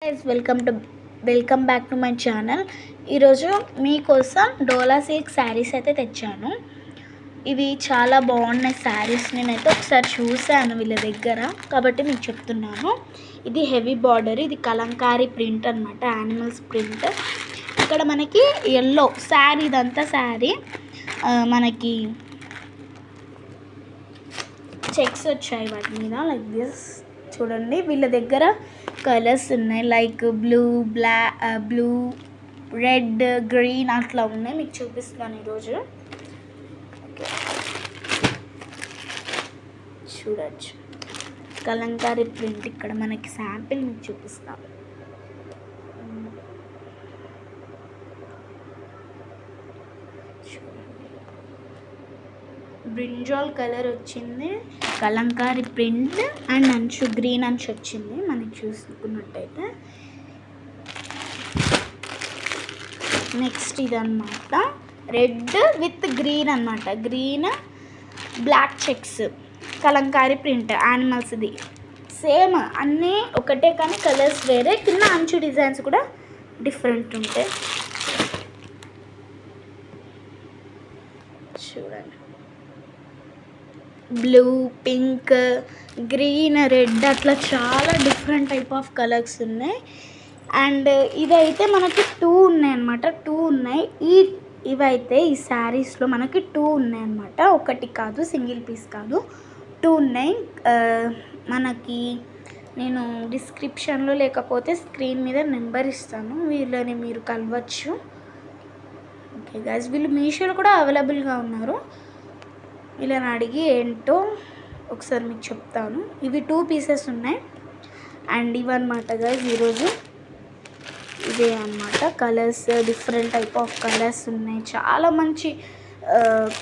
Guys welcome back to my channel. ఈరోజు మీకోసం డోలా silk saris అయితే తెచ్చాను. ఇవి చాలా బాగున్నాయి శారీస్. నేనైతే ఒకసారి చూశాను వీళ్ళ దగ్గర, కాబట్టి మీకు చెప్తున్నాను. ఇది హెవీ బార్డర్, ఇది కలంకారీ ప్రింట్ అనమాట, యానిమల్స్ ప్రింట్. ఇక్కడ మనకి ఎల్లో శారీ, ఇదంతా శారీ మనకి చెక్స్ వచ్చాయి వాటి మీద, లైక్ దిస్. చూడండి, వీళ్ళ దగ్గర కలర్స్ ఉన్నాయి, లైక్ బ్లూ, రెడ్, గ్రీన్ అట్లా ఉన్నాయి. మీకు చూపిస్తాను ఈరోజు. చూడచ్చు, కలంకారీ ప్రింట్. ఇక్కడ మనకి శాంపిల్ మీకు చూపిస్తాను. బ్రింజాల్ కలర్ వచ్చింది, కలంకారీ ప్రింట్ అండ్ అంచు గ్రీన్ అంచు వచ్చింది మనకి చూసుకున్నట్టయితే. నెక్స్ట్ ఇదన్నమాట, రెడ్ విత్ గ్రీన్ అనమాట, green black checks, Kalamkari print, యానిమల్స్ది. సేమ్ అన్నీ ఒకటే కానీ కలర్స్ వేరే, కింద అంచు డిజైన్స్ కూడా డిఫరెంట్ ఉంటాయి. చూడండి, బ్లూ, పింక్, గ్రీన్, రెడ్ అట్లా చాలా డిఫరెంట్ టైప్ ఆఫ్ కలర్స్ ఉన్నాయి. అండ్ ఇవైతే మనకి 2 ఉన్నాయి అన్నమాట, 2 ఉన్నాయి. ఇవైతే ఈ శారీస్లో మనకి 2 ఉన్నాయి అన్నమాట, ఒకటి కాదు, సింగిల్ పీస్ కాదు, 2 ఉన్నాయి. మనకి నేను డిస్క్రిప్షన్లో లేకపోతే స్క్రీన్ మీద నెంబర్ ఇస్తాను, వీళ్ళని మీరు కలవచ్చు. ఓకే గైస్, వీళ్ళు మీషోలో కూడా అవైలబుల్గా ఉన్నారు. వీళ్ళని అడిగి ఏంటో ఒకసారి మీకు చెప్తాను. ఇవి 2 పీసెస్ ఉన్నాయి. అండ్ ఇవన్నమాట గైస్ ఈరోజు. ఇదే అన్నమాట colours, different type of colours ఉన్నాయి. చాలా మంచి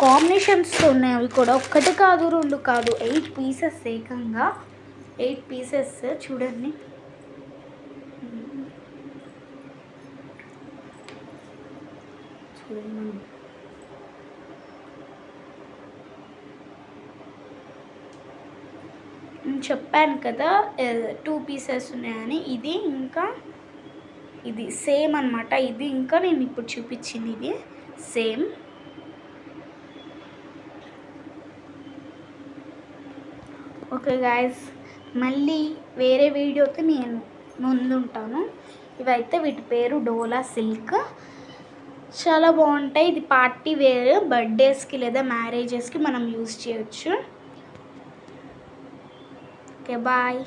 కాంబినేషన్స్ ఉన్నాయి. అవి కూడా ఒక్కటి కాదు, 2 కాదు, 8 పీసెస్, ఏకంగా 8 పీసెస్. చూడండి, నేను చెప్పాను కదా 2 పీసెస్ ఉన్నాయని. ఇది ఇంకా ఇది సేమ్ అనమాట. ఇది ఇంకా నేను ఇప్పుడు చూపించింది ఇది సేమ్. ఓకే గాయస్, మళ్ళీ వేరే వీడియోతో నేను ముందుంటాను. ఇవైతే వీటి పేరు డోలా సిల్క్, చాలా బాగుంటాయి. ఇది పార్టీ వేర్, బర్త్డేస్కి లేదా మ్యారేజెస్కి మనం యూజ్ చేయొచ్చు. Okay, bye.